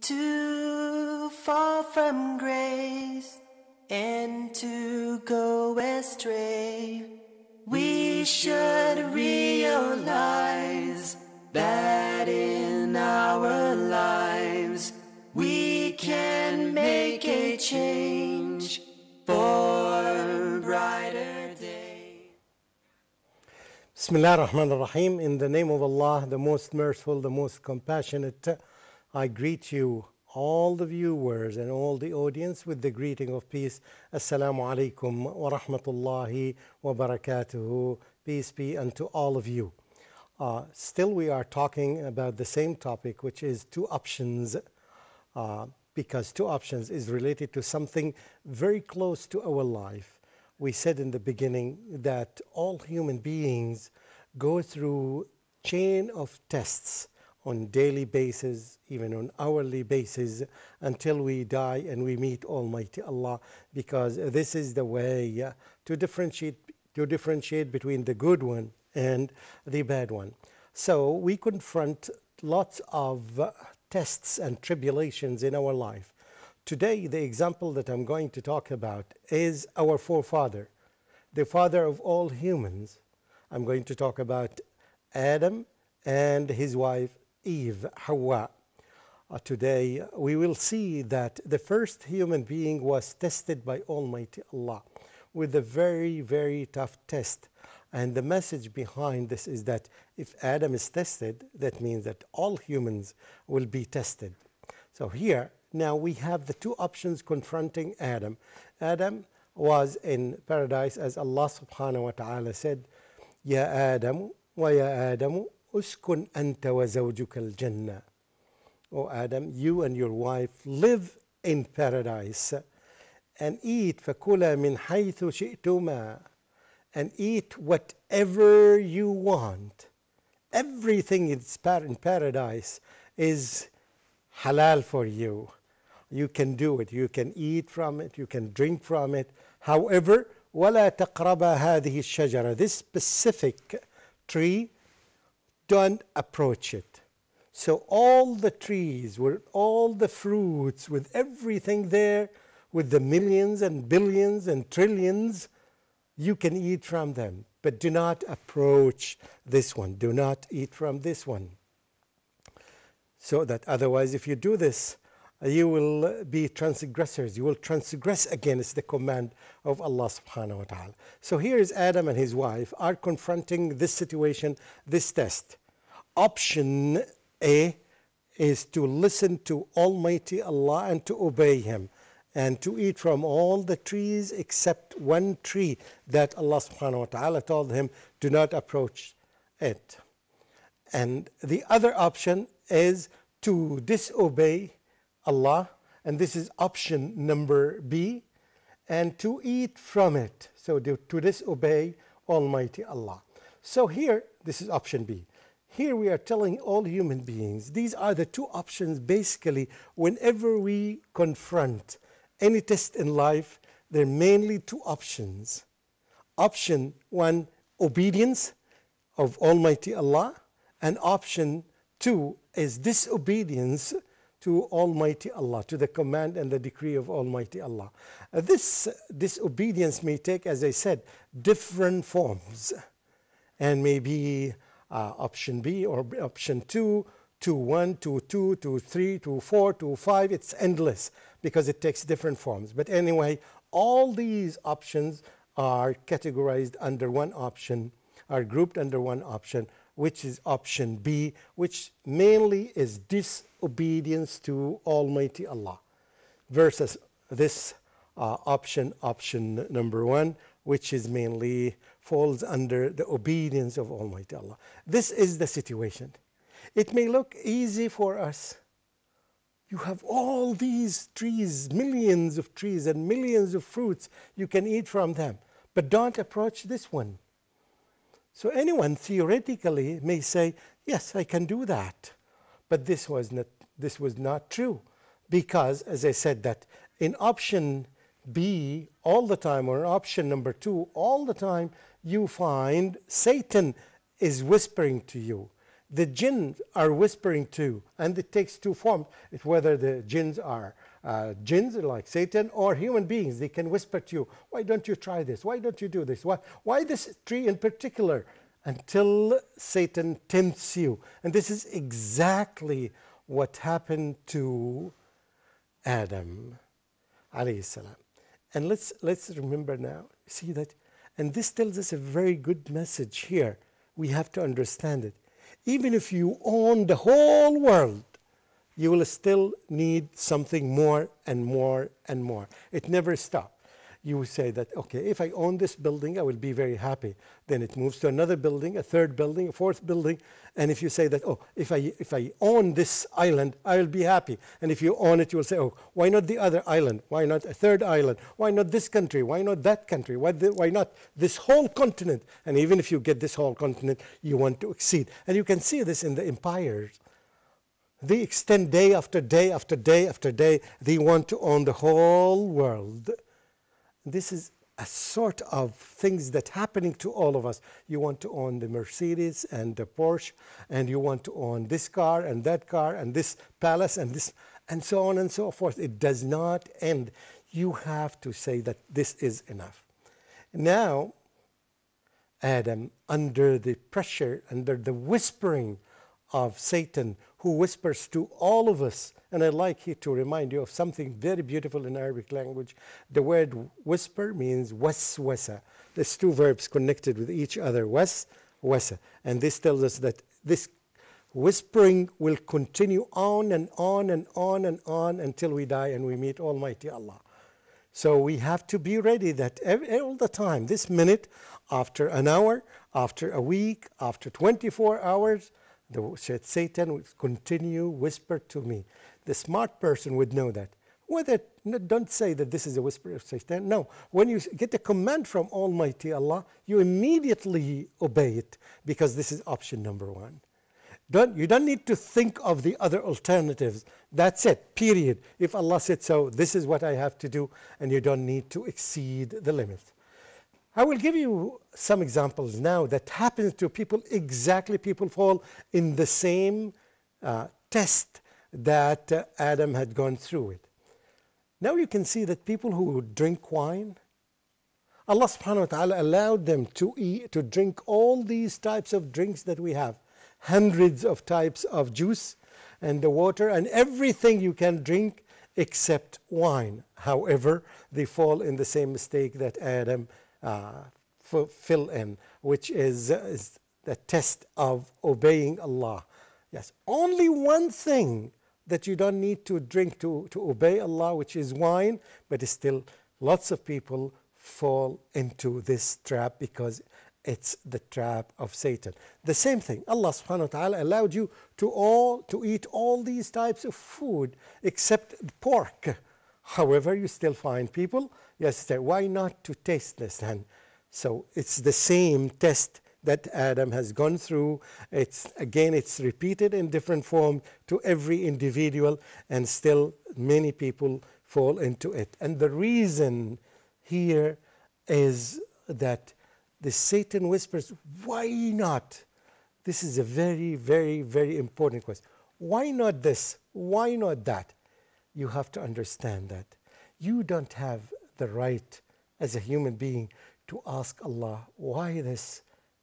To fall from grace and to go astray, we should realize that in our lives we can make a change for brighter day. Bismillah ar-Rahman ar-Rahim. In the name of Allah, the most merciful, the most compassionate, I greet you, all the viewers and all the audience, with the greeting of peace. Assalamu alaikum wa rahmatullahi wa barakatuhu. Peace be unto all of you. Still we are talking about the same topic, which is two options, because two options is related to something very close to our life. We said in the beginning that all human beings go through chain of tests on daily basis, even on hourly basis, until we die and we meet Almighty Allah, because this is the way to differentiate between the good one and the bad one. So we confront lots of tests and tribulations in our life. Today, the example that I'm going to talk about is our forefather, the father of all humans. I'm going to talk about Adam and his wife Eve, Hawa. Today we will see that the first human being was tested by Almighty Allah with a very, very tough test. And the message behind this is that if Adam is tested, that means that all humans will be tested. So here, now we have the two options confronting Adam. Adam was in paradise, as Allah subhanahu wa ta'ala said, Ya Adam wa ya Adamu uskun anta wa zawjuka al-jannah. O Adam, you and your wife live in paradise and eat fakula min haythu shi'tuma, and eat whatever you want. Everything in paradise is halal for you. You can do it. You can eat from it. You can drink from it. However, وَلَا تَقْرَبَا هَذِهِ الشَّجَرَةِ, this specific tree, don't approach it. So all the trees, with all the fruits, with everything there, with the millions and billions and trillions, you can eat from them. But do not approach this one. Do not eat from this one. So that otherwise, if you do this, you will be transgressors. You will transgress against the command of Allah subhanahu wa ta'ala. So here is Adam and his wife are confronting this situation, this test. Option A is to listen to Almighty Allah and to obey Him, and to eat from all the trees except one tree that Allah subhanahu wa ta'ala told him, do not approach it. And the other option is to disobey Allah, and this is option number B, and to eat from it. So to disobey Almighty Allah. So here, this is option B. Here we are telling all human beings, these are the two options basically whenever we confront any test in life. There are mainly two options. Option one, obedience of Almighty Allah, and option two is disobedience to Almighty Allah, to the command and the decree of Almighty Allah. This disobedience may take, as I said, different forms, and maybe option B or option 2, to 1, to 2, to 3, to 4, to 5. It's endless because it takes different forms. But anyway, all these options are categorized under one option, are grouped under one option, which is option B, which mainly is disobedience to Almighty Allah, versus this option number 1, which is mainly falls under the obedience of Almighty Allah. This is the situation. It may look easy for us. You have all these trees, millions of trees and millions of fruits. You can eat from them, but don't approach this one. So anyone theoretically may say, yes, I can do that. But this was not true, because, as I said, that in option B all the time, or option number 2 all the time, you find Satan is whispering to you, The jinn are whispering too, and it takes two forms. It's whether the jinns are jinns like Satan or human beings. They can whisper to you, why don't you try this? Why don't you do this? Why this tree in particular? Until Satan tempts you. And this is exactly what happened to Adam alayhi salam. And let's remember now, see that, and this tells us a very good message here. We have to understand it. Even if you own the whole world, you will still need something more and more and more. It never stops. You will say that, okay, if I own this building, I will be very happy. Then it moves to another building, a third building, a fourth building. And if you say that, oh, if I own this island, I will be happy. And if you own it, you will say, oh, why not the other island? Why not a third island? Why not this country? Why not that country? Why not this whole continent? And even if you get this whole continent, you want to exceed. And you can see this in the empires. They extend day after day after day after day. They want to own the whole world. This is a sort of things that happening to all of us. You want to own the Mercedes and the Porsche, and you want to own this car and this palace and this, and so on and so forth. It does not end. You have to say that this is enough. Now, Adam, under the pressure, under the whispering of Satan, who whispers to all of us. And I'd like here to remind you of something very beautiful in Arabic language. The word whisper means waswasa. There's two verbs connected with each other, wasa. And this tells us that this whispering will continue on and on and on and on until we die and we meet Almighty Allah. So we have to be ready that all the time, this minute, after an hour, after a week, after 24 hours, Satan will continue whisper to me. The smart person would know that. Don't say that this is a whisper of Satan. No, when you get a command from Almighty Allah, you immediately obey it, because this is option number one. You don't need to think of the other alternatives. That's it, period. If Allah said so, this is what I have to do, and you don't need to exceed the limits. I will give you some examples now that happens to people exactly. People fall in the same test that Adam had gone through it. Now you can see that people who drink wine, Allah subhanahu wa ta'ala allowed them to drink all these types of drinks that we have. Hundreds of types of juice and the water and everything you can drink except wine. However, they fall in the same mistake that Adam fill in, which is the test of obeying Allah. Yes, only one thing that you don't need to drink to obey Allah, which is wine, but still lots of people fall into this trap because it's the trap of Satan. The same thing, Allah subhanahu wa ta'ala allowed you to eat all these types of food except pork. However, you still find people, yes, say, why not to taste this then? So it's the same test that Adam has gone through. It's repeated in different form to every individual, and still many people fall into it. And the reason here is that the Satan whispers, why not? This is a very, very, very important question. Why not this? Why not that? You have to understand that you don't have the right as a human being to ask Allah, why this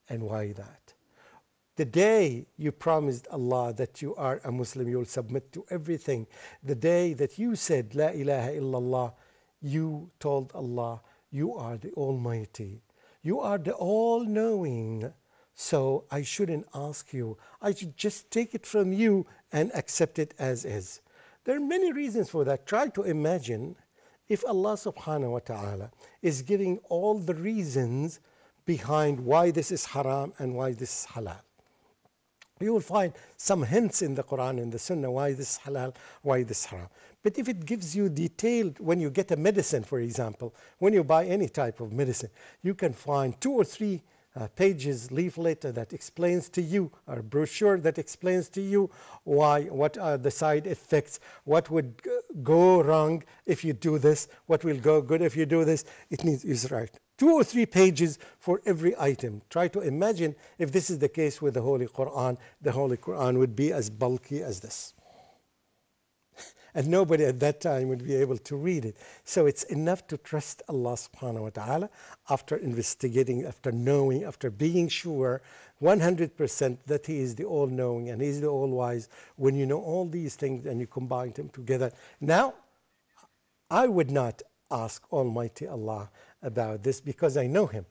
and why that? The day you promised Allah that you are a Muslim, you will submit to everything. The day that you said, La ilaha illallah, you told Allah, you are the Almighty. You are the all-knowing. So I shouldn't ask you. I should just take it from you and accept it as is. There are many reasons for that. Try to imagine if Allah subhanahu wa ta'ala is giving all the reasons behind why this is haram and why this is halal. You will find some hints in the Quran and the Sunnah why this is halal, why this is haram. But if it gives you detailed, when you get a medicine, for example, when you buy any type of medicine, you can find 2 or 3 pages leaflet that explains to you, or brochure that explains to you what are the side effects, what would go wrong if you do this, what will go good if you do this. It needs is right. 2 or 3 pages for every item. Try to imagine if this is the case with the Holy Quran. The Holy Quran would be as bulky as this. And nobody at that time would be able to read it. So it's enough to trust Allah subhanahu wa ta'ala after investigating, after knowing, after being sure 100% that He is the all-knowing and He is the all-wise. When you know all these things and you combine them together. Now, I would not ask Almighty Allah about this because I know Him.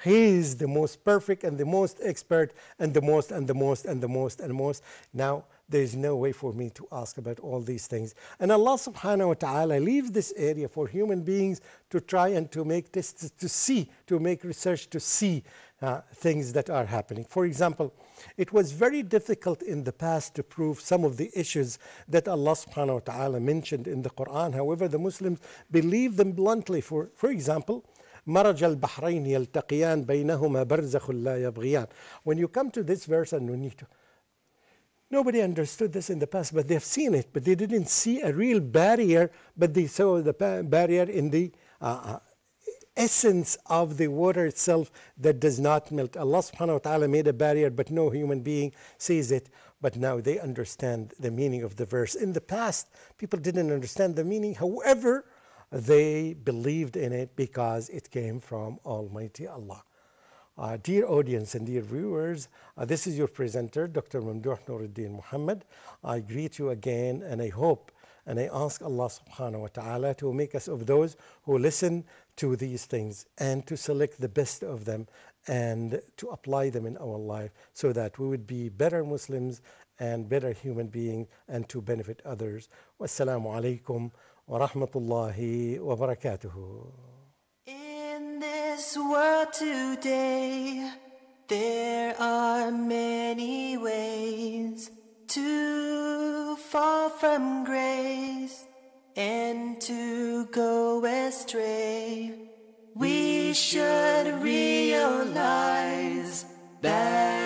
He is the most perfect and the most expert and the most and the most and the most and the most. Now, there is no way for me to ask about all these things. And Allah subhanahu wa ta'ala leaves this area for human beings to try and to make tests, to see, to make research, to see things that are happening. For example, it was very difficult in the past to prove some of the issues that Allah subhanahu wa ta'ala mentioned in the Quran. However, the Muslims believe them bluntly. For example, مرج البحرين يلتقيان بينهما برزخ لا يبغيان. When you come to this verse, and we need to, nobody understood this in the past, but they've seen it, but they didn't see a real barrier, but they saw the barrier in the essence of the water itself that does not melt. Allah subhanahu wa ta'ala made a barrier, but no human being sees it. But now they understand the meaning of the verse. In the past, people didn't understand the meaning. However, they believed in it because it came from Almighty Allah. Dear audience and dear viewers, this is your presenter, Dr. Mamdouh Nuruddin Muhammad. I greet you again, and I hope and I ask Allah subhanahu wa ta'ala to make us of those who listen to these things and to select the best of them and to apply them in our life so that we would be better Muslims and better human beings and to benefit others. Wassalamu alaikum wa rahmatullahi wa barakatuhu. In this world today, there are many ways to fall from grace and to go astray. We should realize that